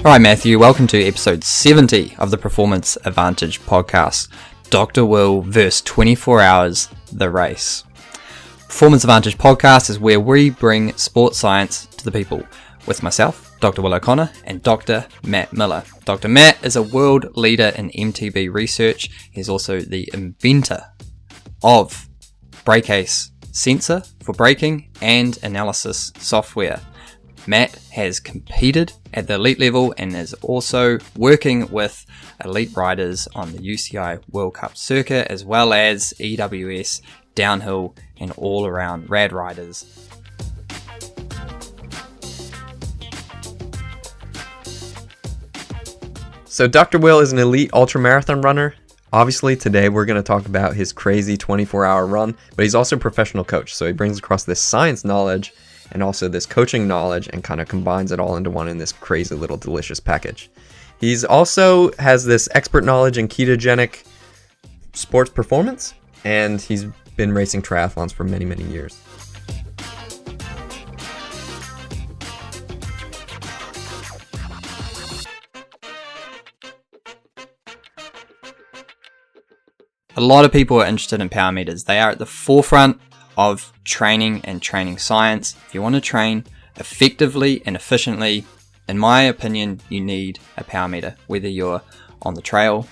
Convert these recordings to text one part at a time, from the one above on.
All right, Matthew, welcome to episode 70 of the Performance Advantage podcast. Dr. Will versus 24 Hours, the race. Performance Advantage podcast is where we bring sports science to the people with myself, Dr. Will O'Connor, and Dr. Matt Miller. Dr. Matt is a world leader in MTB research. He's also the inventor of BrakeAce sensor for braking and analysis software. Matt has competed at the elite level and is also working with elite riders on the UCI World Cup circuit, as well as EWS, downhill, and all-around rad riders. So Dr. Will is an elite ultramarathon runner. Obviously, today we're going to talk about his crazy 24-hour run, but he's also a professional coach, so he brings across this science knowledge and also this coaching knowledge and kind of combines it all into one in this crazy little delicious package. He's also has this expert knowledge in ketogenic sports performance, and he's been racing triathlons for many, many years. A lot of people are interested in power meters. They are at the forefront of training and training science. If you want to train effectively and efficiently, in my opinion, you need a power meter, whether you're on the trail,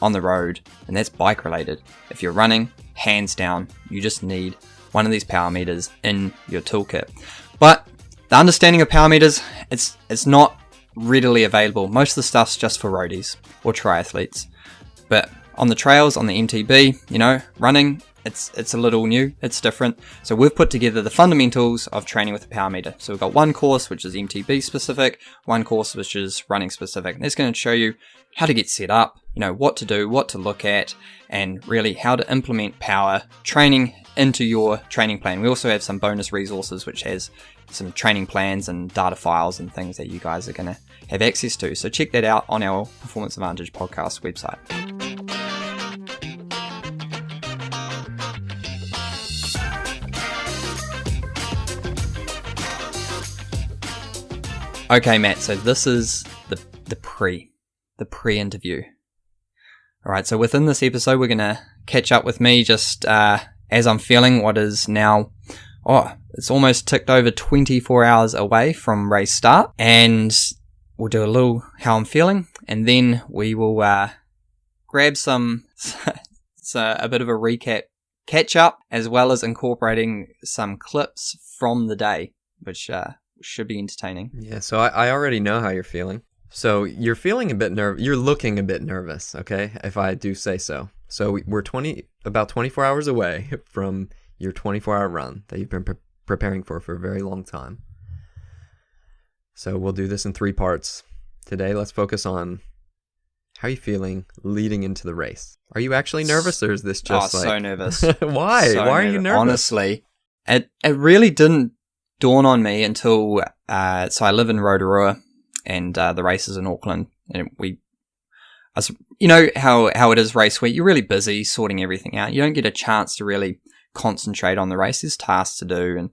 on the road, and that's bike related. If you're running, hands down, you just need one of these power meters in your toolkit. But the understanding of power meters, it's not readily available. Most of the stuff's just for roadies or triathletes. But on the trails, on the MTB, running, it's a little new, it's different. So we've put together the fundamentals of training with a power meter. So we've got one course which is MTB specific, one course which is running specific. And it's going to show you how to get set up, what to do, what to look at, and really how to implement power training into your training plan. We also have some bonus resources which has some training plans and data files and things that you guys are going to have access to. So check that out on our Performance Advantage podcast website. Okay, Matt, so this is the pre-interview. All right, so within this episode, we're going to catch up with me just as I'm feeling what is now, it's almost ticked over 24 hours away from race start. And we'll do a little how I'm feeling, and then we will grab a bit of a recap catch up, as well as incorporating some clips from the day, which should be entertaining. Yeah, so I already know how you're feeling. So you're feeling a bit you're looking a bit nervous, okay, if I do say so. So we're about 24 hours away from your 24-hour run that you've been preparing for a very long time. So we'll do this in 3 parts. Today, let's focus on how you're feeling leading into the race. Are you actually nervous, or is this just so nervous. Why? So Why are you nervous? Honestly, it really didn't dawn on me until so I live in Rotorua, and the race is in Auckland, and how it is race week. You're really busy sorting everything out. You don't get a chance to really concentrate on the race. There's tasks to do, and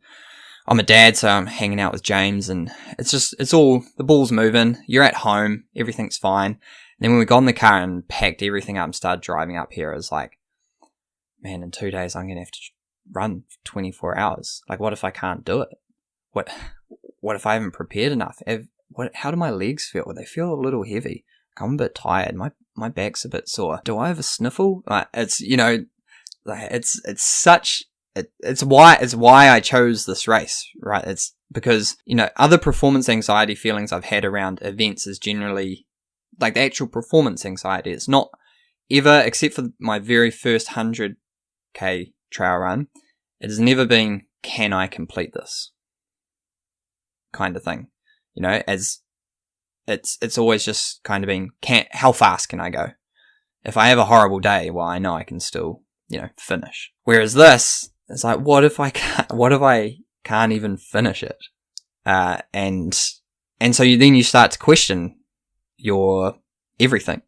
I'm a dad, so I'm hanging out with James, and it's all the ball's moving. You're at home, everything's fine. And then when we got in the car and packed everything up and started driving up here, it was like, man, in 2 days I'm gonna have to run 24 hours. Like, what if I can't do it? What if I haven't prepared enough? How do my legs feel? They feel a little heavy. I'm a bit tired. My back's a bit sore. Do I have a sniffle? It's why I chose this race, right? It's because, other performance anxiety feelings I've had around events is generally like the actual performance anxiety. It's not ever, except for my very first 100k trail run, it has never been, can I complete this kind of thing, as it's always just kind of been, how fast can I go? If I have a horrible day, well, I know I can still, finish. Whereas this, it's like, what if I can't even finish it? And so you start to question your everything,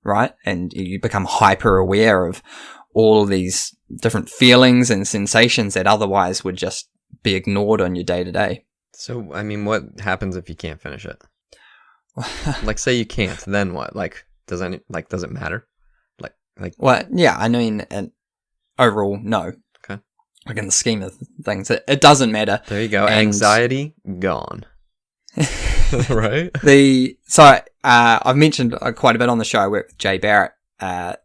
right? And you become hyper aware of all these different feelings and sensations that otherwise would just be ignored on your day to day. So, what happens if you can't finish it? Like, say you can't, then what? Like, does it matter? Like. Well, yeah, I mean, and overall, no. Okay. Like in the scheme of things, it doesn't matter. There you go. And Anxiety gone. Right. I've mentioned quite a bit on the show. I work with Jay Barrett,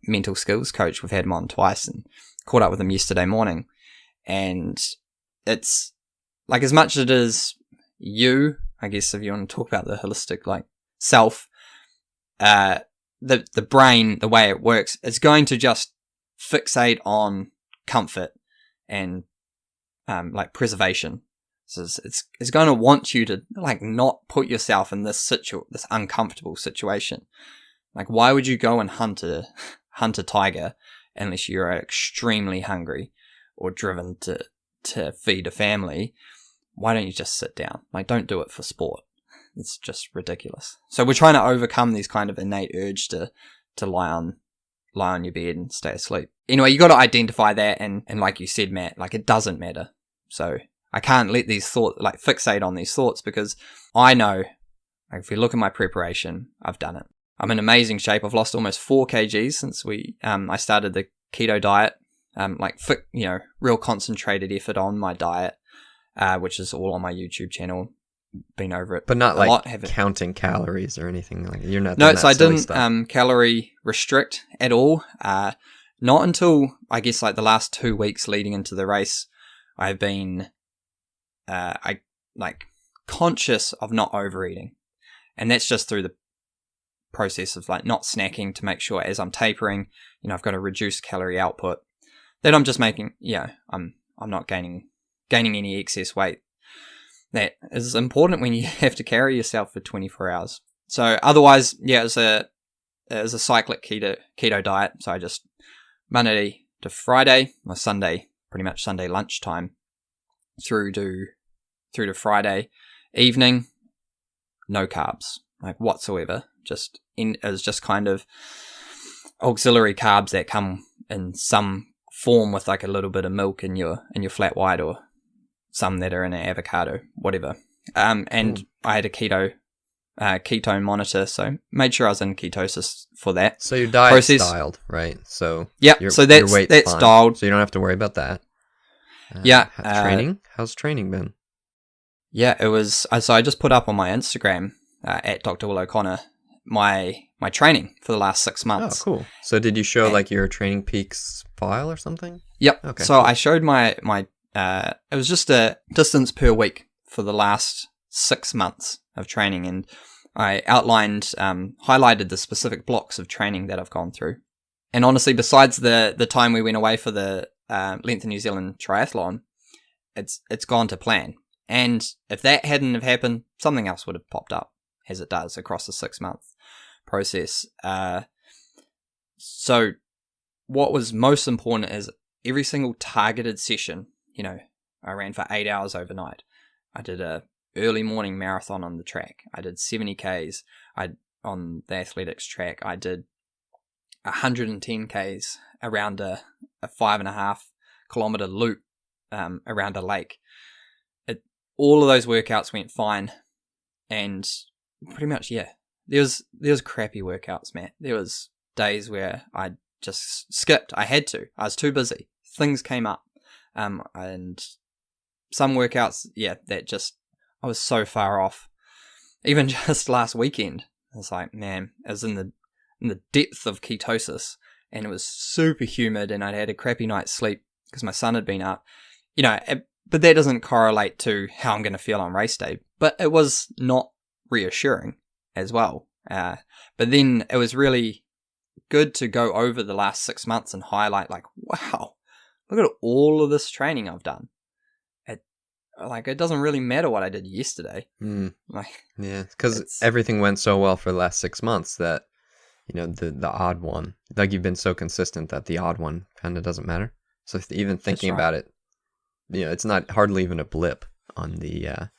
mental skills coach. We've had him on twice and caught up with him yesterday morning. And it's like, as much as it is you, I guess, if you want to talk about the holistic like self, the brain, the way it works, it's going to just fixate on comfort and like preservation. So it's going to want you to like not put yourself in this uncomfortable situation. Like, why would you go and hunt a tiger unless you're extremely hungry or driven to feed a family? Why don't you just sit down? Like, don't do it for sport. It's just ridiculous. So we're trying to overcome these kind of innate urge to lie on your bed and stay asleep. Anyway, you got to identify that, and like you said, Matt, like, it doesn't matter. So I can't let these thoughts, like, fixate on these thoughts, because I know, like, if you look at my preparation, I've done it. I'm in amazing shape. I've lost almost 4 kgs since I started the keto diet. Real concentrated effort on my diet, which is all on my YouTube channel. Been over it, but not like counting calories or anything. Like, you're not. No, so I didn't calorie restrict at all. Not until, I guess, like the last 2 weeks leading into the race. I've been conscious of not overeating, and that's just through the process of like not snacking to make sure as I'm tapering, I've got to reduce calorie output. That I'm just making, I'm not gaining any excess weight. That is important when you have to carry yourself for 24 hours. So otherwise, it was a cyclic keto diet. So I just Monday to Friday, or Sunday, pretty much Sunday lunchtime through to Friday evening, no carbs, like whatsoever. It was just kind of auxiliary carbs that come in some form with like a little bit of milk in your flat white, or some that are in an avocado, whatever. And I had a ketone monitor, so made sure I was in ketosis for that. So your diet's dialed, right? So yeah, so that's dialed. So you don't have to worry about that. How's training been? Yeah, it was. So I just put up on my Instagram at Dr. Will O'Connor my training for the last 6 months. Oh, cool. So did you show like your Training Peaks file or something? Yep. Okay. So cool. I showed my it was just a distance per week for the last 6 months of training, and I outlined, highlighted the specific blocks of training that I've gone through. And honestly, besides the time we went away for the Length of New Zealand triathlon, it's gone to plan. And if that hadn't have happened, something else would have popped up, as it does across the 6-month process. So what was most important is every single targeted session, I ran for 8 hours overnight. I did a early morning marathon on the track. I did 70 Ks on the athletics track. I did 110 Ks around a 5.5 kilometer loop around a lake. All of those workouts went fine, and pretty much, there was crappy workouts, Matt. There was days where I just skipped. I had to. I was too busy. Things came up, and some workouts, I was so far off. Even just last weekend, I was like, man, I was in the depth of ketosis, and it was super humid, and I'd had a crappy night's sleep because my son had been up. But that doesn't correlate to how I'm going to feel on race day. But it was not reassuring as well. But then it was really good to go over the last 6 months and highlight, like, wow, look at all of this training I've done. It doesn't really matter what I did yesterday. Because everything went so well for the last 6 months that, the odd one, like, you've been so consistent that the odd one kind of doesn't matter. So even thinking about it, it's not hardly even a blip on the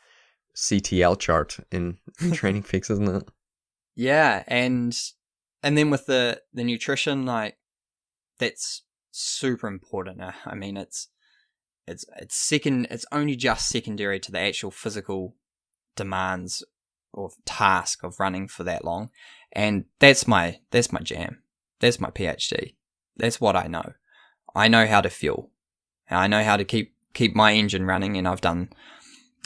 CTL chart in Training Peaks, isn't it? Yeah, and then with the nutrition, like, that's super important. I mean, it's only just secondary to the actual physical demands or task of running for that long. And that's my jam. That's my PhD. That's what I know. I know how to fuel. I know how to keep my engine running, and I've done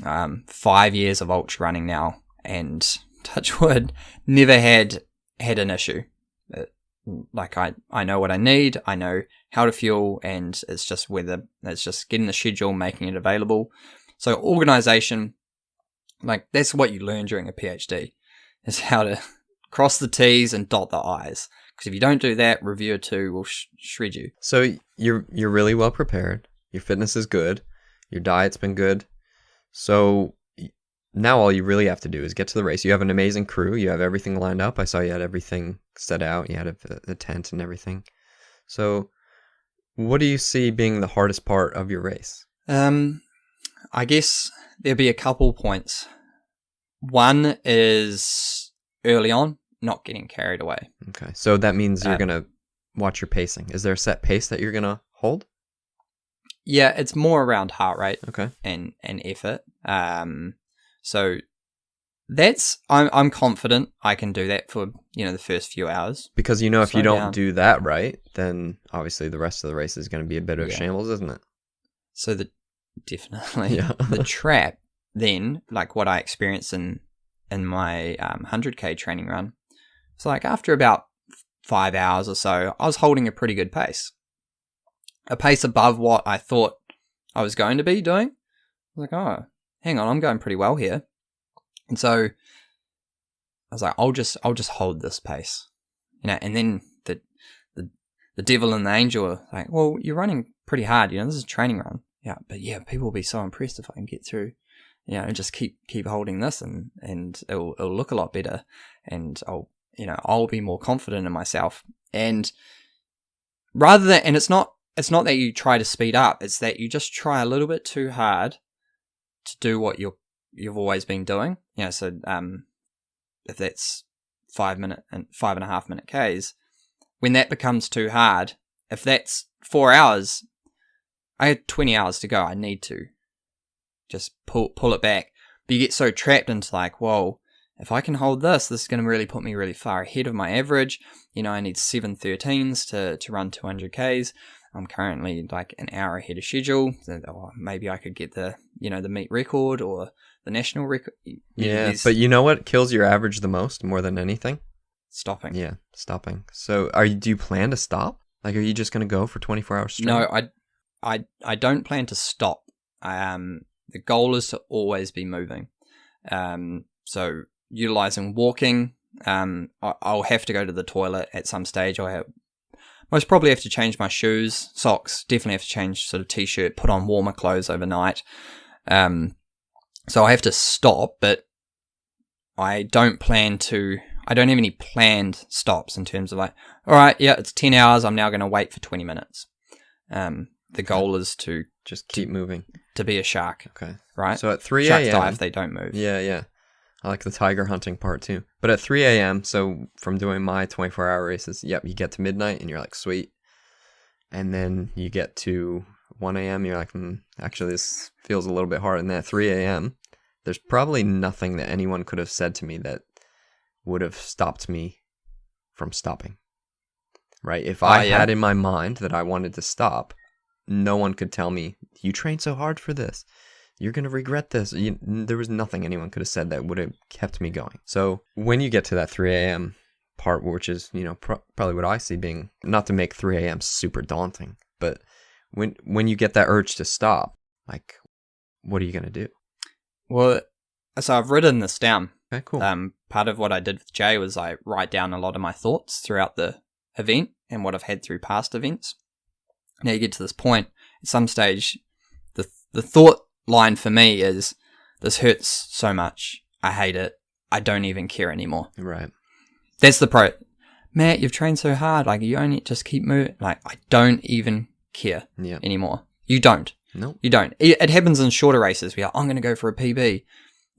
5 years of ultra running now, and touch wood, never had an issue. Like I know what I need, I know how to fuel, and it's just getting the schedule, making it available. So organization, like that's what you learn during a PhD, is how to cross the T's and dot the I's. Because if you don't do that, reviewer 2 will shred you. So you're really well prepared. Your fitness is good. Your diet's been good. So now all you really have to do is get to the race. You have an amazing crew. You have everything lined up. I saw you had everything set out. You had a tent and everything. So what do you see being the hardest part of your race? I guess there'll be a couple points. One is early on, not getting carried away. Okay. So that means you're going to watch your pacing. Is there a set pace that you're going to hold? Yeah, it's more around heart rate. Okay. And effort. So that's I'm confident I can do that for the first few hours. Because if you don't do that right, then obviously the rest of the race is going to be a bit of shambles, isn't it? So definitely the trap then, like what I experienced in my 100k training run, it's like after about 5 hours or so, I was holding a pretty good pace, a pace above what I thought I was going to be doing. I was like, oh, hang on, I'm going pretty well here. And so I was like, I'll just hold this pace, and then the devil and the angel are like, well, you're running pretty hard, this is a training run. Yeah, but people will be so impressed if I can get through, and just keep holding this, and it'll look a lot better, and I'll be more confident in myself. And rather than, and it's not that you try to speed up, it's that you just try a little bit too hard to do what you've always been doing. So if that's 5 minute and 5.5 minute Ks, when that becomes too hard, if that's 4 hours, I had 20 hours to go. I need to just pull it back. But you get so trapped into like, whoa, if I can hold this is going to really put me really far ahead of my average. I need 7:13s to run 200 Ks. I'm currently like an hour ahead of schedule. So, maybe I could get the meet record or the national record. Yeah, but you know what kills your average the most, more than anything? Stopping. Yeah, stopping. So do you plan to stop? Like, are you just going to go for 24 hours straight? No, I don't plan to stop. The goal is to always be moving. So utilizing walking. I'll have to go to the toilet at some stage. Most probably have to change my shoes, socks. Definitely have to change sort of t-shirt, put on warmer clothes overnight. So I have to stop, but I don't have any planned stops in terms of like, all right, yeah, it's 10 hours. I'm now going to wait for 20 minutes. The goal is to just keep moving, to be a shark. Okay. Right. So at 3 a.m. Sharks die if they don't move. Yeah. I like the tiger hunting part too. But at 3 a.m., so from doing my 24-hour races, you get to midnight and you're like, sweet. And then you get to 1 a.m., you're like, actually, this feels a little bit hard. And then at 3 a.m., there's probably nothing that anyone could have said to me that would have stopped me from stopping. Right? If I had in my mind that I wanted to stop, no one could tell me, you trained so hard for this. You're going to regret this. There was nothing anyone could have said that would have kept me going. So when you get to that 3 a.m. part, which is, probably what I see being, not to make 3 a.m. super daunting, but when you get that urge to stop, like, what are you going to do? Well, so I've written this down. Okay, cool. Part of what I did with Jay was I write down a lot of my thoughts throughout the event and what I've had through past events. Now you get to this point, at some stage, the thought line for me is, this hurts so much. I hate it. I don't even care anymore. Right. That's the pro. Matt, you've trained so hard. Like, you only just keep moving. Like, I don't even care anymore. You don't. No. You don't. It happens in shorter races. We're like, I'm going to go for a PB.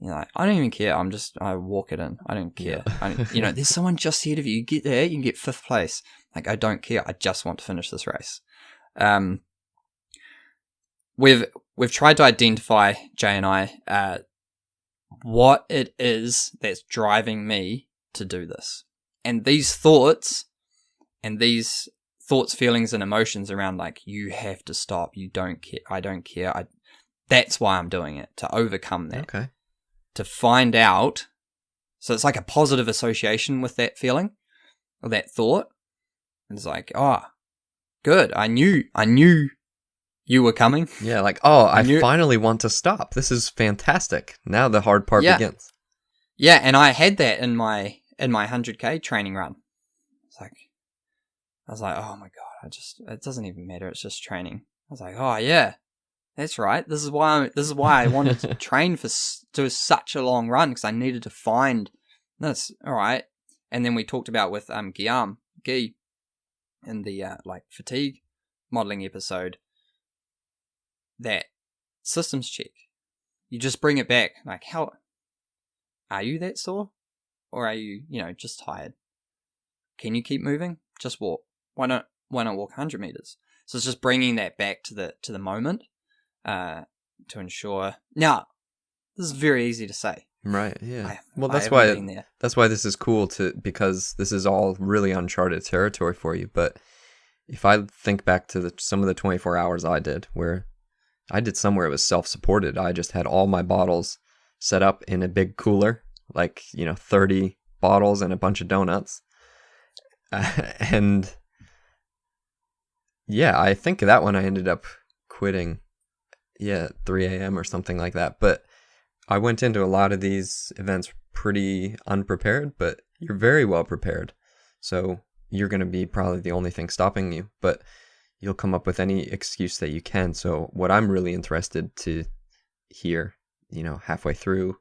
You're like, I don't even care. I walk it in. I don't care. Yeah. There's someone just ahead of you. You get there, you can get 5th place. Like, I don't care. I just want to finish this race. We've tried to identify, Jay and I, what it is that's driving me to do this. And these thoughts, feelings, and emotions around like, you have to stop, you don't care, I don't care, that's why I'm doing it, to overcome that. Okay. To find out. So it's like a positive association with that feeling or that thought. And it's like, oh, good. I knew you were coming. Yeah, like, oh, I finally want to stop. This is fantastic. Now the hard part begins. Yeah, and I had that in my 100K training run. I was like, oh my God, it doesn't even matter. It's just training. I was like, oh yeah, that's right. This is why I wanted to train do such a long run, because I needed to find this. All right. And then we talked about with Guy in the fatigue modeling episode, that systems check. You just bring it back. Like, how are you that sore, or are you just tired? Can you keep moving? Just walk. Why not walk 100 meters? So it's just bringing that back to the moment, to ensure. Now, this is very easy to say. Right. Yeah. That's why this is cool because this is all really uncharted territory for you. But if I think back to some of the 24 hours I did, where I did somewhere it was self-supported. I just had all my bottles set up in a big cooler, 30 bottles and a bunch of donuts. And yeah, I think that one I ended up quitting, 3 a.m. or something like that. But I went into a lot of these events pretty unprepared, but you're very well prepared. So you're going to be probably the only thing stopping you, but you'll come up with any excuse that you can. So what I'm really interested to hear, halfway through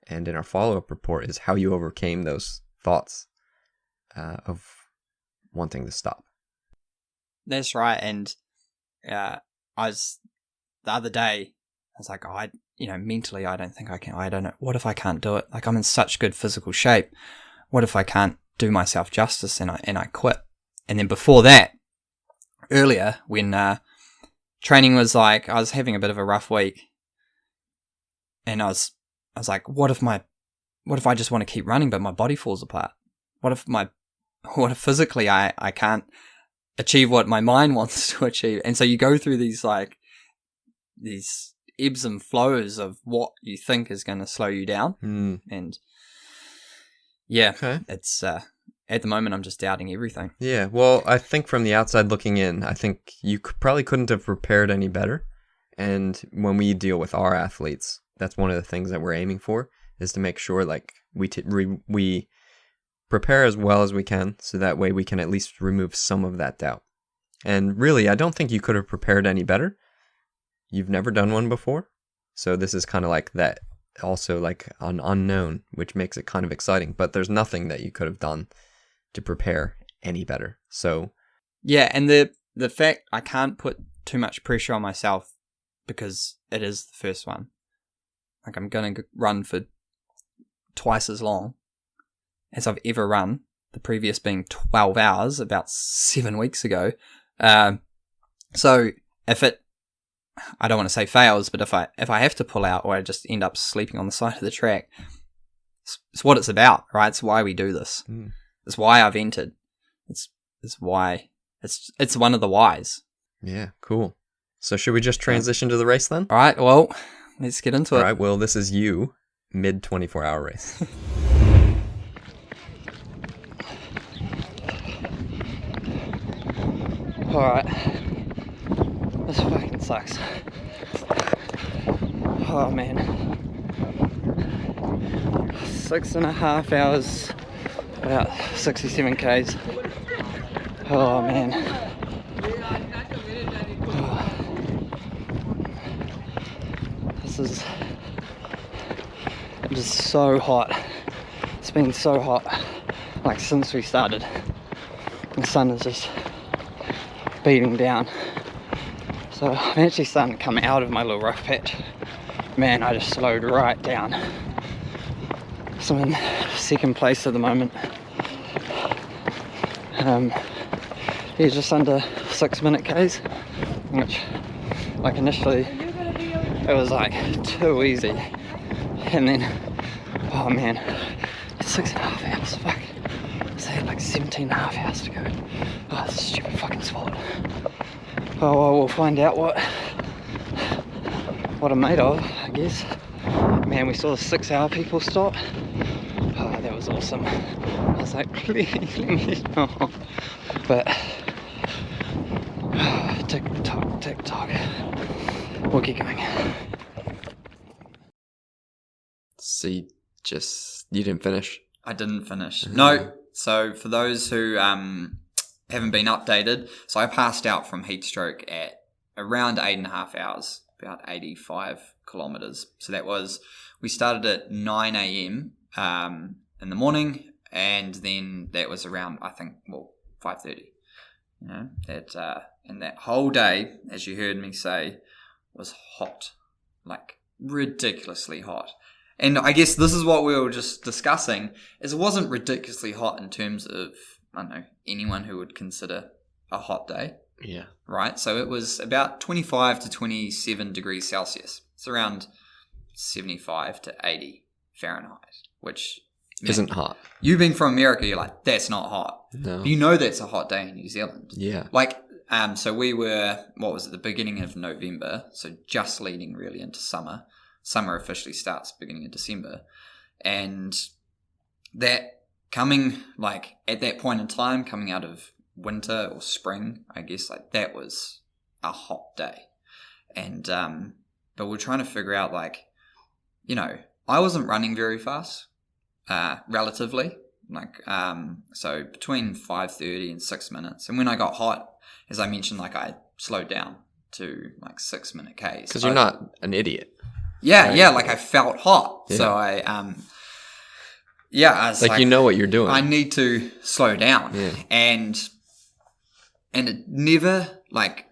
and in our follow-up report, is how you overcame those thoughts of wanting to stop. That's right. And the other day, I was like, mentally, I don't think I can. I don't know. What if I can't do it? Like, I'm in such good physical shape. What if I can't do myself justice and I quit? And then before that, earlier, when training was like, I was having a bit of a rough week, and I was like, what if I just want to keep running, but my body falls apart? What if physically I can't achieve what my mind wants to achieve? And so you go through these ebbs and flows of what you think is going to slow you down. And it's at the moment I'm just doubting everything. Yeah, well, I think from the outside looking in, I think you probably couldn't have prepared any better. And when we deal with our athletes, that's one of the things that we're aiming for, is to make sure we prepare as well as we can, so that way we can at least remove some of that doubt. And really, I don't think you could have prepared any better. You've never done one before, so this is kind of like that, also like an unknown, which makes it kind of exciting. But there's nothing that you could have done to prepare any better. So yeah, and the fact I can't put too much pressure on myself, because it is the first one. Like, I'm going to run for twice as long as I've ever run, the previous being 12 hours about 7 weeks ago. So if it, I don't want to say fails, but if I have to pull out, or I just end up sleeping on the side of the track, it's what it's about, right? It's why we do this. It's why I've entered. It's why it's one of the whys. Yeah, cool. So should we just transition to the race then? All right, well, let's get into it. All right, well, this is you, mid 24-hour race. Alright. This fucking sucks. Oh man. 6.5 hours, about 67 Ks. Oh man. Oh. This is just so hot. It's been so hot, like, since we started. The sun is just beating down. So I'm actually starting to come out of my little rough patch. Man, I just slowed right down. So I'm in second place at the moment. Yeah, just under 6-minute Ks, which, like, initially it was like too easy, and then Oh man, it's 6.5 hours, fuck. So I had like 17.5 hours to go. Oh, this stupid fucking spot. Oh well, we'll find out what I'm made of, I guess. Man, we saw the 6-hour people stop. Oh, that was awesome. I was like, please let me know. But tick tock. We'll keep going. So you didn't finish? I didn't finish. No. So for those who haven't been updated, so I passed out from heat stroke at around 8.5 hours, about 85 kilometers. So that was, we started at 9 a.m. In the morning, and then that was around, I think, 5:30. You know, and that whole day, as you heard me say, was hot, like ridiculously hot. And I guess this is what we were just discussing, is it wasn't ridiculously hot in terms of, I don't know, anyone who would consider a hot day. Yeah. Right? So it was about 25 to 27 degrees Celsius. It's around 75 to 80 Fahrenheit, which isn't hot. You being from America, you're like, that's not hot. No. You know that's a hot day in New Zealand. Yeah. Like, so we were, the beginning of November, so just leading really into summer. Summer officially starts beginning of December. And that coming, like, at that point in time, coming out of winter or spring, I guess, like, that was a hot day. And, but we're trying to figure out, like, you know, I wasn't running very fast, relatively. Like, so between 5:30 and 6 minutes. And when I got hot, as I mentioned, like, I slowed down to like 6-minute Ks. Because you're not an idiot. Yeah, right? yeah, like I felt hot. Yeah. So I was like you know what you're doing. I need to slow down. Yeah. And it never like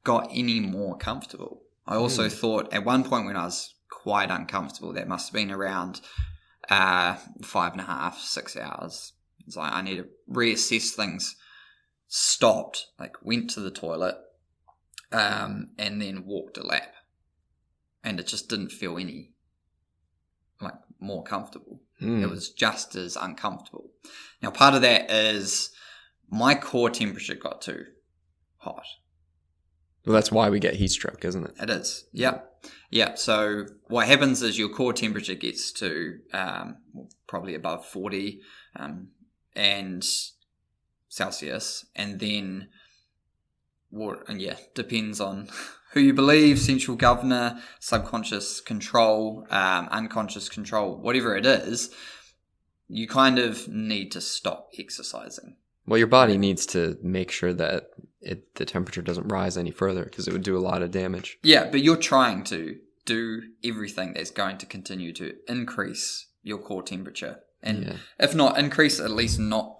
got any more comfortable. I also thought at one point when I was quite uncomfortable, that must have been around 5.5, 6 hours. It's like I need to reassess things. Stopped, like went to the toilet, and then walked a lap. And it just didn't feel any like more comfortable. It was just as uncomfortable. Now, part of that is my core temperature got too hot. Well, that's why we get heat stroke, isn't it? It is. Yeah. Yeah. So what happens is your core temperature gets to probably above 40 and Celsius, and then depends on who you believe, central governor, subconscious control, unconscious control, whatever it is, you kind of need to stop exercising. Well, your body needs to make sure that the temperature doesn't rise any further, because it would do a lot of damage. Yeah, but you're trying to do everything that's going to continue to increase your core temperature. And if not increase, at least not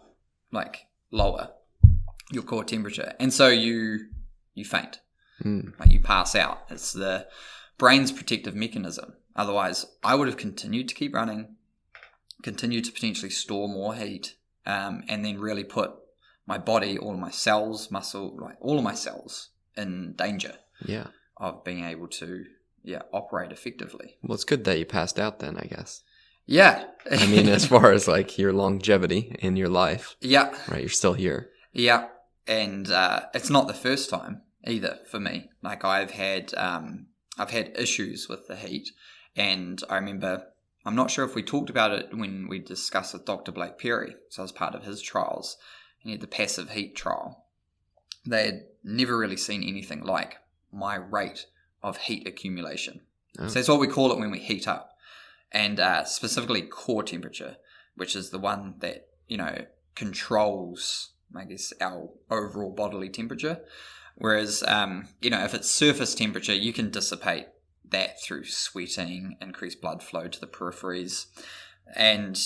like lower your core temperature. And so you faint. Like you pass out. It's the brain's protective mechanism. Otherwise, I would have continued to keep running, continued to potentially store more heat, and then really put my body, all of my cells, muscle, like all of my cells in danger of being able to operate effectively. Well, it's good that you passed out then, I guess. Yeah. I mean, as far as like your longevity in your life. Yeah. Right, you're still here. Yeah. And it's not the first time either for me. Like I've had issues with the heat, and I remember, I'm not sure if we talked about it when we discussed with Dr. Blake Perry. So I was part of his trials, and he had the passive heat trial. They had never really seen anything like my rate of heat accumulation. So that's what we call it when we heat up, and specifically core temperature, which is the one that, controls, I guess, our overall bodily temperature. Whereas, if it's surface temperature, you can dissipate that through sweating, increased blood flow to the peripheries. And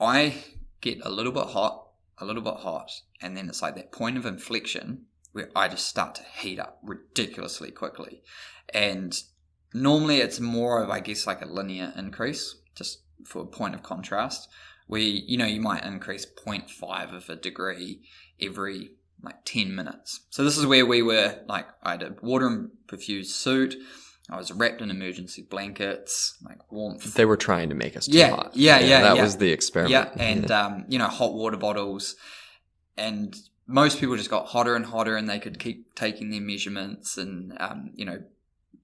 I get a little bit hot, and then it's like that point of inflection where I just start to heat up ridiculously quickly. And normally it's more of, I guess, like a linear increase, just for a point of contrast, where, you might increase 0.5 of a degree every like 10 minutes. So this is where we were, like, I had a water and perfused suit. I was wrapped in emergency blankets, like warmth. They were trying to make us too hot. That was the experiment. Yeah, and you know, hot water bottles, and most people just got hotter and hotter, and they could keep taking their measurements, and you know,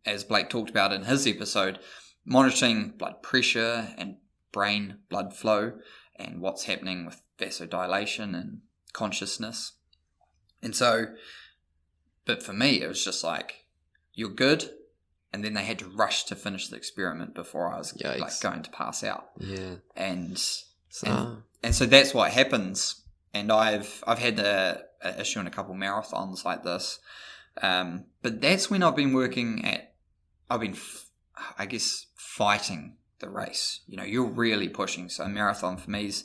as Blake talked about in his episode, monitoring blood pressure and brain blood flow, and what's happening with vasodilation and consciousness. And so, but for me, it was just like, you're good. And then they had to rush to finish the experiment before I was like going to pass out. Yeah. And so that's what happens. And I've had a issue in a couple marathons like this. But that's when I've been I guess, fighting the race. You know, you're really pushing. So a marathon for me is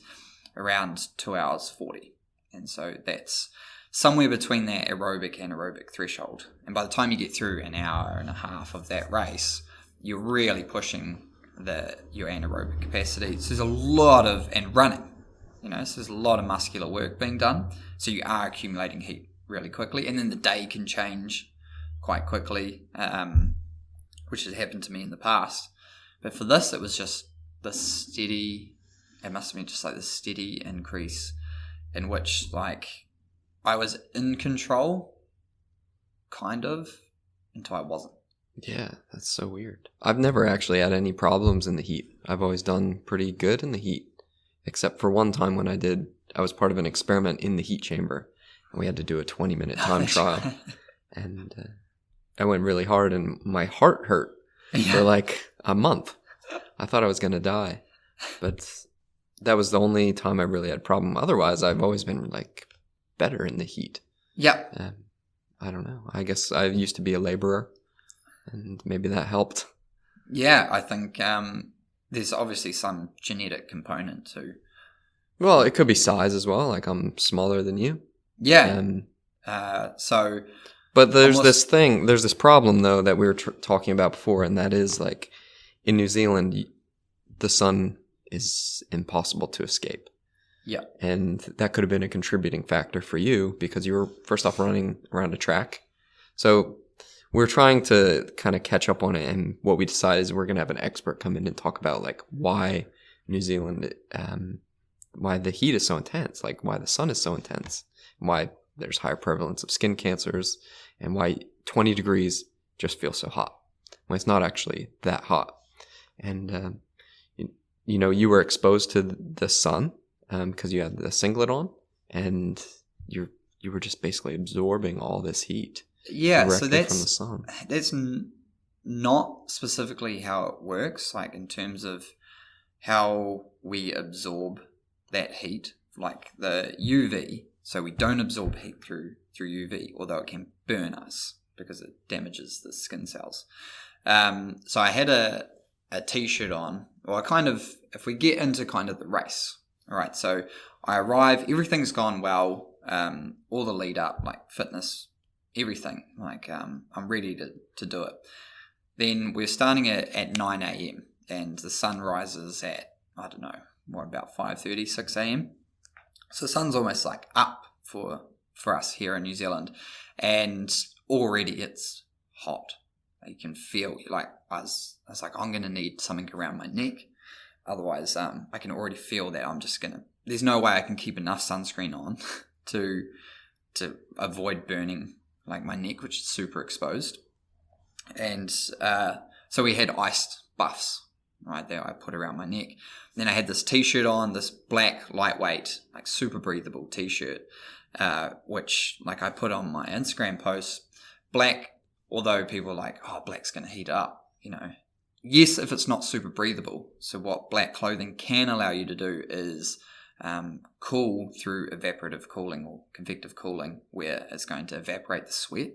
around 2 hours 40. And so that's somewhere between that aerobic and anaerobic threshold. And by the time you get through an hour and a half of that race, you're really pushing your anaerobic capacity. So there's a lot of, and running, you know, so there's a lot of muscular work being done. So you are accumulating heat really quickly. And then the day can change quite quickly, which has happened to me in the past. But for this, it was just the steady, it must have been just like the steady increase in which, like, I was in control, kind of, until I wasn't. Yeah, that's so weird. I've never actually had any problems in the heat. I've always done pretty good in the heat, except for one time when I was part of an experiment in the heat chamber, and we had to do a 20-minute time trial. And I went really hard, and my heart hurt for like a month. I thought I was going to die, but that was the only time I really had a problem. Otherwise, I've always been like better in the heat. Yeah. I don't know. I guess I used to be a laborer, and maybe that helped. Yeah, I think there's obviously some genetic component too. Well, it could be size as well. Like, I'm smaller than you. Yeah. But there's this problem though that we were talking about before, and that is, like, in New Zealand, the sun is impossible to escape. Yeah. And that could have been a contributing factor for you because you were first off running around a track. So we're trying to kind of catch up on it. And what we decided is we're going to have an expert come in and talk about, like, why New Zealand, why the heat is so intense, like why the sun is so intense, why there's higher prevalence of skin cancers, and why 20 degrees just feels so hot when it's not actually that hot. And, you know, you were exposed to the sun because you had the singlet on, and you were just basically absorbing all this heat. Yeah, so from the sun. That's not specifically how it works, like in terms of how we absorb that heat, like the UV. So we don't absorb heat through UV, although it can burn us because it damages the skin cells. So I had a t-shirt on, or if we get into kind of the race, all right, so I arrive, everything's gone well, all the lead up, like fitness, everything, like I'm ready to do it. Then we're starting at 9 a.m. and the sun rises at, I don't know, about 5:30, 6 a.m. So the sun's almost like up for us here in New Zealand, and already it's hot. You can feel, like, I was like, I'm going to need something around my neck. Otherwise, I can already feel that I'm just going to, there's no way I can keep enough sunscreen on to avoid burning, like, my neck, which is super exposed. And so we had iced buffs right there I put around my neck. Then I had this t-shirt on, this black, lightweight, like, super breathable t-shirt, which, like, I put on my Instagram post. Black, although people are like, oh, black's going to heat up, you know. Yes, if it's not super breathable. So what black clothing can allow you to do is cool through evaporative cooling or convective cooling, where it's going to evaporate the sweat,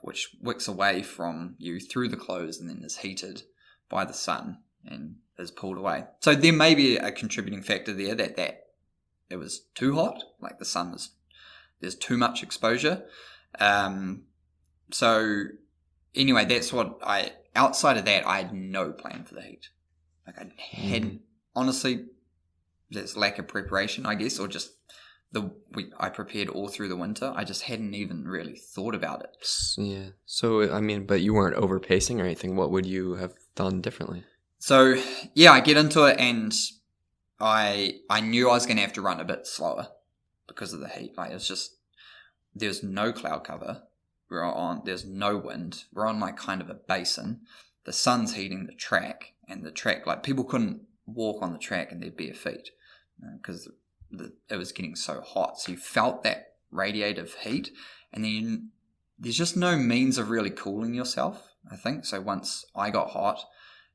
which wicks away from you through the clothes and then is heated by the sun and is pulled away. So there may be a contributing factor there that it was too hot, like the sun there's too much exposure. So anyway, that's what outside of that, I had no plan for the heat. Like, I hadn't, honestly, there's lack of preparation, I guess, or just I prepared all through the winter. I just hadn't even really thought about it. Yeah. So, I mean, but you weren't overpacing or anything. What would you have done differently? So, yeah, I get into it and I knew I was going to have to run a bit slower because of the heat. Like, it's just, there's no cloud cover. There's no wind. We're on like kind of a basin. The sun's heating the track, and the track, like, people couldn't walk on the track in their bare feet because it was getting so hot. So you felt that radiative heat, and then there's just no means of really cooling yourself, I think. So once I got hot,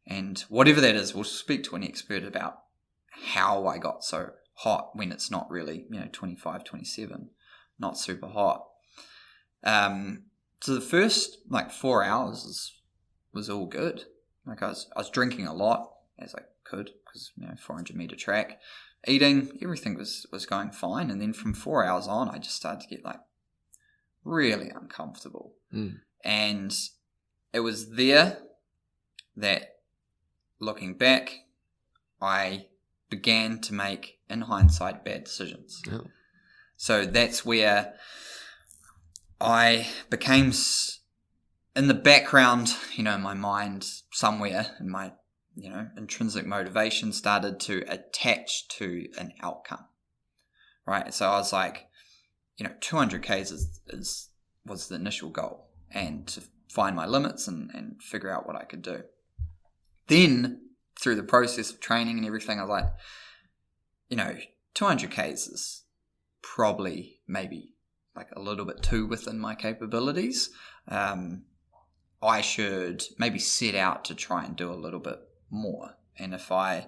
and whatever that is, we'll speak to an expert about how I got so hot when it's not really, 25, 27, not super hot. So the first like 4 hours was all good. Like I was drinking a lot as I could because 400 meter track, eating, everything was going fine. And then from 4 hours on, I just started to get like really uncomfortable. And it was there that, looking back, I began to make, in hindsight, bad decisions. Oh. So that's where I became, in the background, in my mind, somewhere in my, intrinsic motivation started to attach to an outcome, right? So I was like, 200Ks was the initial goal, and to find my limits and figure out what I could do. Then, through the process of training and everything, I was like, 200Ks is probably maybe like a little bit too within my capabilities. I should maybe set out to try and do a little bit more. And if I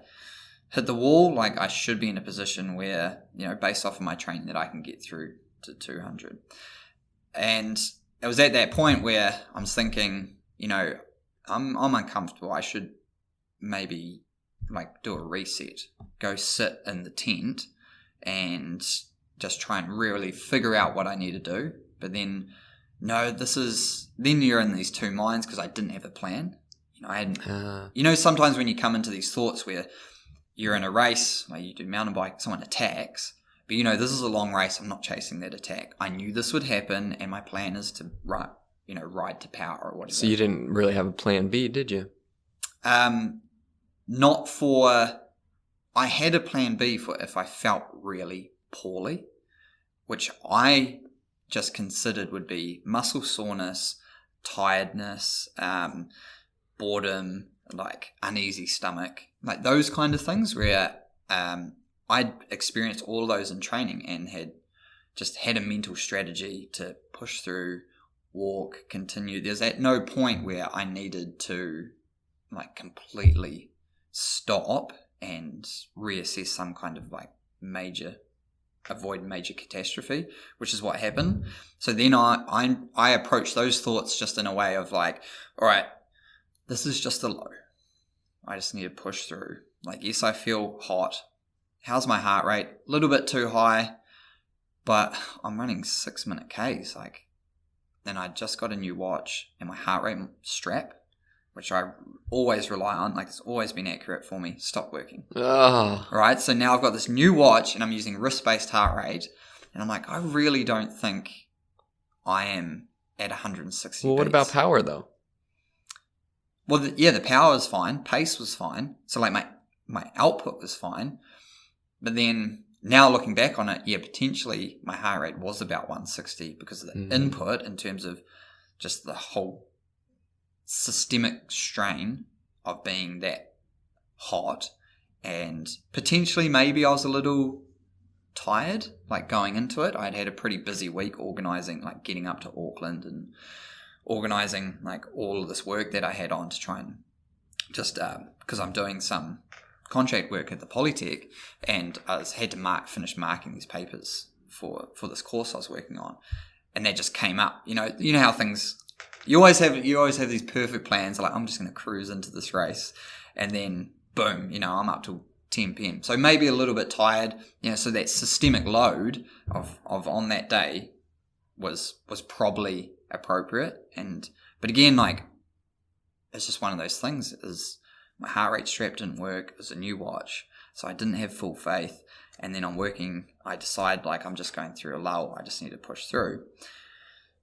hit the wall, like, I should be in a position where, based off of my training, that I can get through to 200. And it was at that point where I'm thinking, I'm uncomfortable. I should maybe like do a reset, go sit in the tent and just try and really figure out what I need to do. But then, then you're in these two minds because I didn't have a plan. I hadn't, sometimes when you come into these thoughts where you're in a race, like you do mountain bike, someone attacks, but this is a long race. I'm not chasing that attack. I knew this would happen, and my plan is to ride to power or whatever. So you didn't really have a plan B, did you? Not for, I had a plan B for if I felt really poorly, which I just considered would be muscle soreness, tiredness, boredom, like uneasy stomach, like those kind of things where I'd experienced all of those in training and had a mental strategy to push through, walk, continue. There's at no point where I needed to like completely stop and reassess some kind of like avoid major catastrophe, which is what happened. So then I approached those thoughts just in a way of like, all right, this is just a low. I just need to push through. Like, yes, I feel hot. How's my heart rate? A little bit too high, but I'm running 6-minute Ks. Like, then I just got a new watch, and my heart rate strap, which I always rely on, like it's always been accurate for me, stopped working. Right? So now I've got this new watch and I'm using wrist-based heart rate. And I'm like, I really don't think I am at 160 Well, what beats. about power though? Well, the power was fine. Pace was fine. So like my output was fine. But then now looking back on it, potentially my heart rate was about 160 because of the input in terms of just the whole systemic strain of being that hot, and potentially maybe I was a little tired, like going into it. I'd had a pretty busy week organizing, like getting up to Auckland and organizing like all of this work that I had on to try and just because I'm doing some contract work at the Polytech, and I had to finish marking these papers for this course I was working on, and that just came up. You know how things. You always have these perfect plans. Like, I'm just going to cruise into this race, and then boom, I'm up till 10 p.m. So maybe a little bit tired. So that systemic load of on that day was probably appropriate. But again, like, it's just one of those things. Is my heart rate strap didn't work. It was a new watch, so I didn't have full faith. and then I'm working, I decide like I'm just going through a lull, I just need to push through.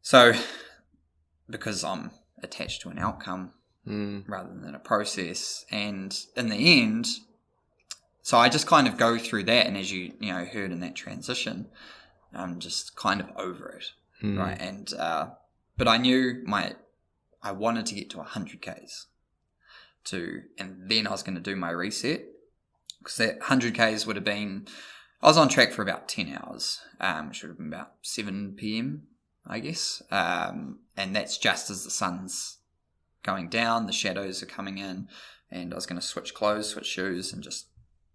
So because I'm attached to an outcome rather than a process, and in the end, so I just kind of go through that, and as you heard in that transition, I'm just kind of over it, right? And but I knew I wanted to get to 100 Ks and then I was going to do my reset, because that 100 Ks would have been, I was on track for about 10 hours, which would have been about 7 p.m. I guess, and that's just as the sun's going down, the shadows are coming in, and I was going to switch clothes, switch shoes, and just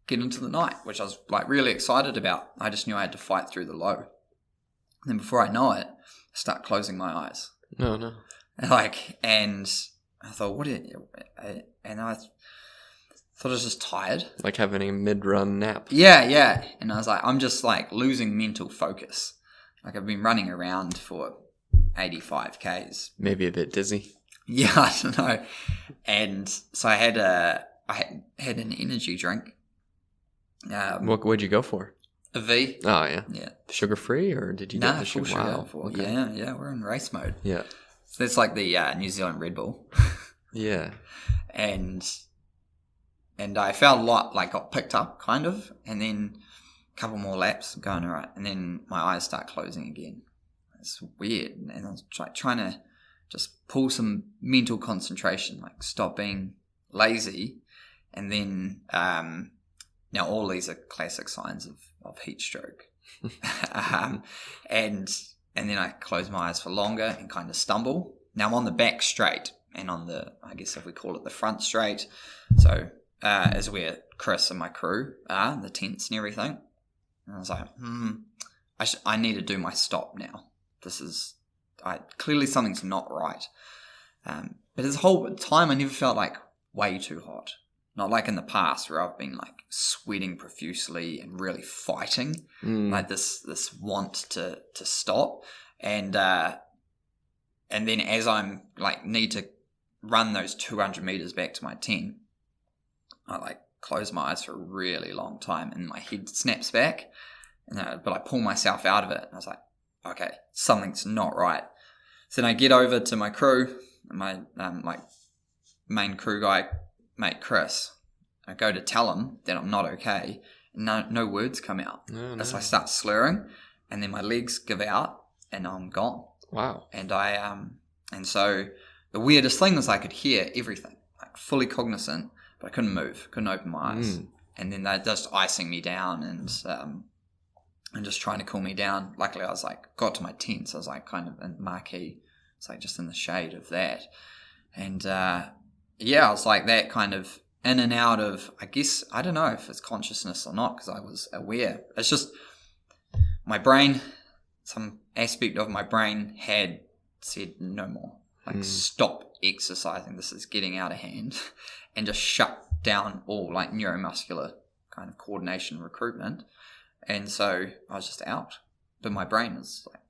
get into the night, which I was like really excited about. I just knew I had to fight through the low. And then before I know it, I start closing my eyes. No. And I thought, and I thought I was just tired. Like having a mid-run nap. Yeah. And I was like, I'm just like losing mental focus. Like I've been running around for 85 Ks. Maybe a bit dizzy. Yeah, I don't know. And so I had an energy drink. What would you go for? A V. Oh, yeah. Yeah. Sugar-free, or did you get the sugar? Wow. Okay. Yeah, we're in race mode. Yeah. So that's like the New Zealand Red Bull. Yeah. And I felt a lot, like got picked up, kind of, and then a couple more laps going all right, and then my eyes start closing again. It's weird, and I was trying to just pull some mental concentration, like stop being lazy, and then now all these are classic signs of heat stroke, and then I close my eyes for longer and kind of stumble. Now I'm on the back straight, and on the, I guess if we call it the front straight, so is where Chris and my crew are, the tents and everything. And I was like, I need to do my stop now. Clearly something's not right. But this whole time I never felt like way too hot. Not like in the past where I've been like sweating profusely and really fighting, like this want to stop. And then as I'm like need to run those 200 meters back to my tent, I like close my eyes for a really long time and my head snaps back, but I pull myself out of it. And I was like, okay, something's not right. So then I get over to my crew, my like main crew guy, mate Chris. I go to tell him that I'm not okay, and no words come out. No. So I start slurring, and then my legs give out, and I'm gone. Wow. And and so the weirdest thing was I could hear everything, like fully cognizant, but I couldn't move, couldn't open my eyes. And then they're just icing me down and just trying to cool me down. Luckily, I was like, got to my tent, so I was like kind of in marquee. It's like just in the shade of that. And I was like that kind of in and out of, I guess, I don't know if it's consciousness or not, because I was aware. It's just my brain, some aspect of my brain had said no more. Like, stop exercising. This is getting out of hand. And just shut down all like neuromuscular kind of coordination recruitment. And so I was just out. But my brain was like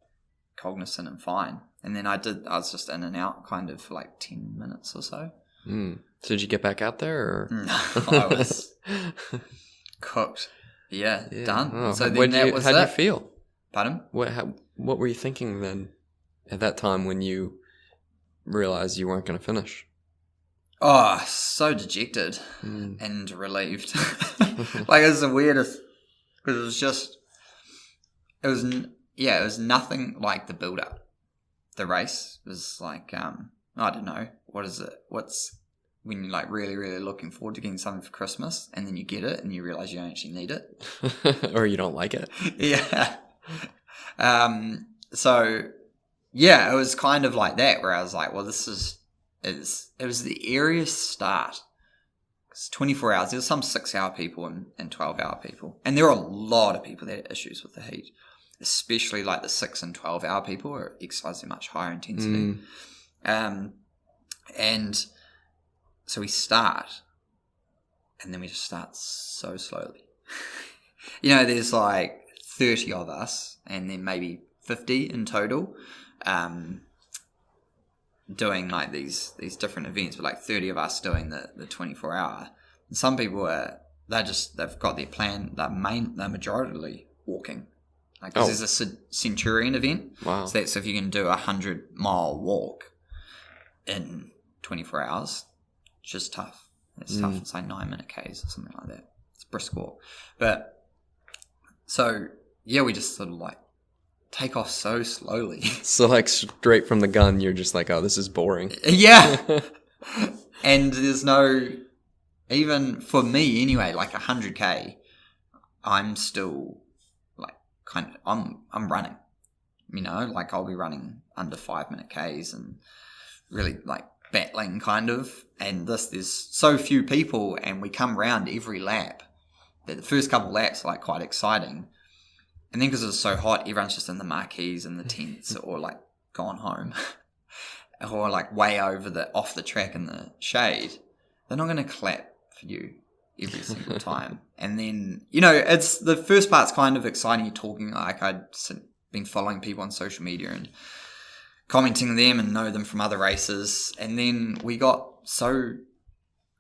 cognizant and fine. And then I was just in and out kind of for like 10 minutes or so. So did you get back out there? Or? No, I was cooked. Yeah, done. Oh, so then how'd you feel? Pardon? What were you thinking then at that time when you realized you weren't going to finish? Oh, so dejected and relieved. Like, it was the weirdest, because it was nothing like the build up. The race was like, I don't know, what's when you're like really, really looking forward to getting something for Christmas, and then you get it and you realize you don't actually need it. Or you don't like it. Yeah. So yeah, it was kind of like that, where I was like, well, it was the eeriest start. It's 24 hours. There's some 6-hour people and 12-hour people. And there are a lot of people that have issues with the heat, especially like the 6 and 12-hour people are exercising much higher intensity. And so we start, and then we just start so slowly. There's like 30 of us, and then maybe 50 in total, doing like these different events, but like 30 of us doing the 24-hour. And some people they've got their plan. They're majoritarily walking. Like, this is a Centurion event. Wow. So that's if you can do a 100-mile walk in 24 hours. It's just tough. It's tough. It's like 9-minute Ks or something like that. It's a brisk walk. But so, yeah, we just sort of like take off so slowly. So like straight from the gun, you're just like, oh, this is boring. Yeah. And there's no, even for me anyway, like 100K, I'm still like I'm running, you know, like I'll be running under 5-minute Ks and really like battling kind of. And there's so few people and we come round every lap that the first couple laps are like quite exciting. And then because it's so hot, everyone's just in the marquees and the tents or like gone home or like way off the track in the shade. They're not going to clap for you every single time. And then, you know, it's the first part's kind of exciting. You're talking, like I'd been following people on social media and commenting them and know them from other races. And then we got so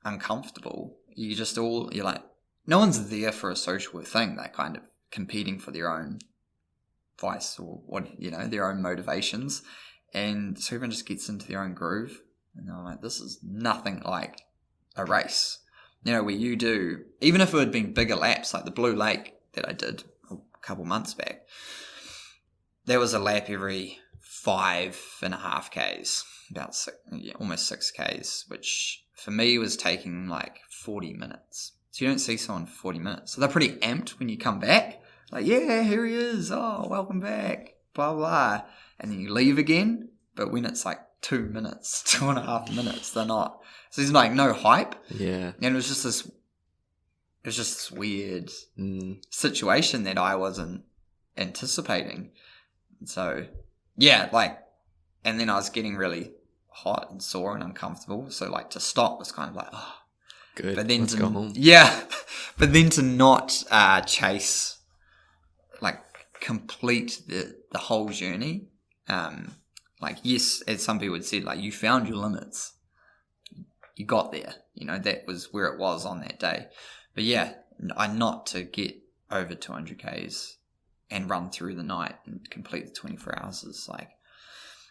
uncomfortable. You're like, no one's there for a social thing. They're kind of competing for their own vice or what, you know, their own motivations. And so everyone just gets into their own groove. And I'm like, this is nothing like a race. You know, where you do, even if it had been bigger laps, like the Blue Lake that I did a couple months back, there was a lap every 5.5 Ks, almost 6 Ks, which for me was taking like 40 minutes. So you don't see someone for 40 minutes. So they're pretty amped when you come back. Like, yeah, here he is. Oh, welcome back. Blah, blah. And then you leave again. But when it's like 2 minutes, 2.5 minutes, they're not. So there's like no hype. Yeah. And it was just this weird situation that I wasn't anticipating. So, yeah, like, and then I was getting really hot and sore and uncomfortable. So like to stop was kind of like, oh. Good. But then Let's go home. Yeah. But then to not chase, like complete the whole journey. Like, yes, as some people would say, like you found your limits. You got there, you know, that was where it was on that day. But yeah, not to get over 200 Ks and run through the night and complete the 24 hours is like,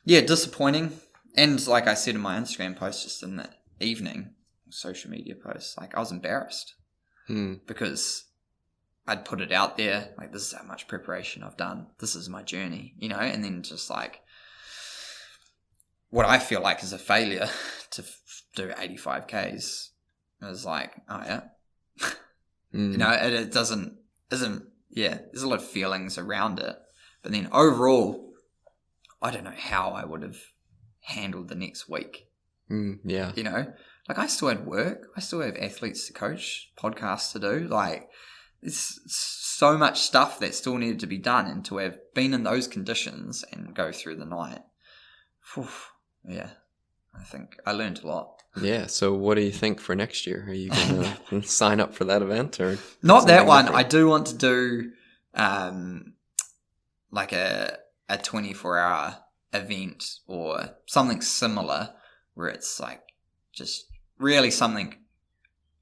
yeah, disappointing. And like I said in my Instagram post just in the evening, social media posts, like I was embarrassed because I'd put it out there, like this is how much preparation I've done. This is my journey, you know, and then just like what I feel like is a failure to do 85 Ks. It was like, oh yeah. You know, it isn't, yeah, there's a lot of feelings around it. But then overall, I don't know how I would have handled the next week. Yeah. You know, like I still had work. I still have athletes to coach, podcasts to do. Like there's so much stuff that still needed to be done. And to have been in those conditions and go through the night, yeah, I think I learned a lot. Yeah. So what do you think for next year? Are you going to sign up for that event or not that one? Different? I do want to do like a 24-hour event or something similar where it's like just really something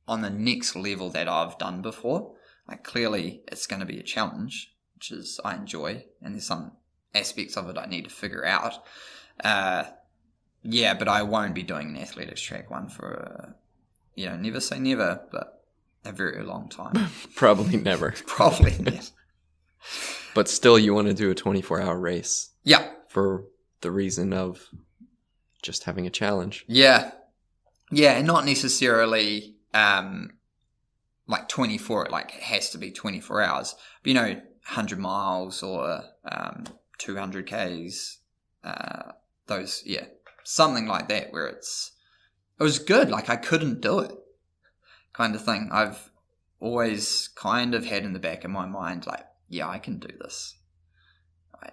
on the next level that I've done before. Like clearly it's going to be a challenge, which is I enjoy, and there's some aspects of it I need to figure out. Yeah, but I won't be doing an athletics track one for, never say never, but a very long time. Probably never. Probably never. But still, you want to do a 24-hour race. Yeah. For the reason of just having a challenge. Yeah. Yeah, and not necessarily like 24, like it has to be 24 hours. But, 100 miles or 200 Ks, those, yeah. Something like that where it was good. Like I couldn't do it kind of thing. I've always kind of had in the back of my mind, like, yeah, I can do this.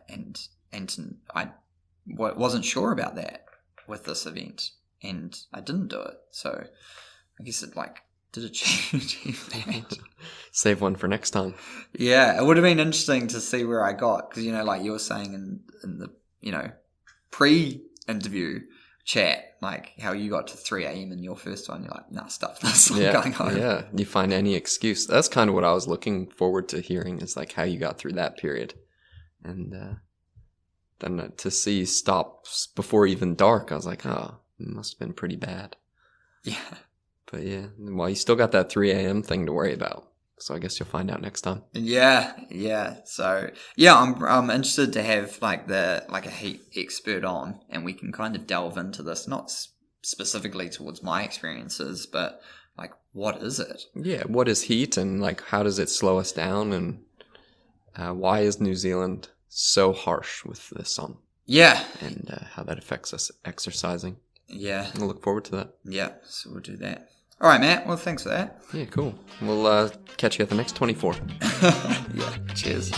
And I wasn't sure about that with this event and I didn't do it. So I guess it did achieve that. Save one for next time. Yeah. It would have been interesting to see where I got. Cause like you were saying in the, pre-interview, chat, like how you got to 3 a.m. in your first one. You're like, nah, stuff this. I'm Yeah, going home. yeah. You find any excuse. That's kind of what I was looking forward to hearing, is like how you got through that period. And then to see stops before even dark, I was like, oh, it must have been pretty bad. Yeah. But yeah, well, you still got that 3 a.m. thing to worry about. So I guess you'll find out next time. Yeah. So yeah, I'm interested to have a heat expert on, and we can kind of delve into this, not specifically towards my experiences, but like, what is it? Yeah, what is heat, and like how does it slow us down, and why is New Zealand so harsh with the sun? Yeah, and how that affects us exercising. Yeah, I'll look forward to that. Yeah, so we'll do that. All right, Matt. Well, thanks for that. Yeah, cool. We'll catch you at the next 24. Yeah, cheers.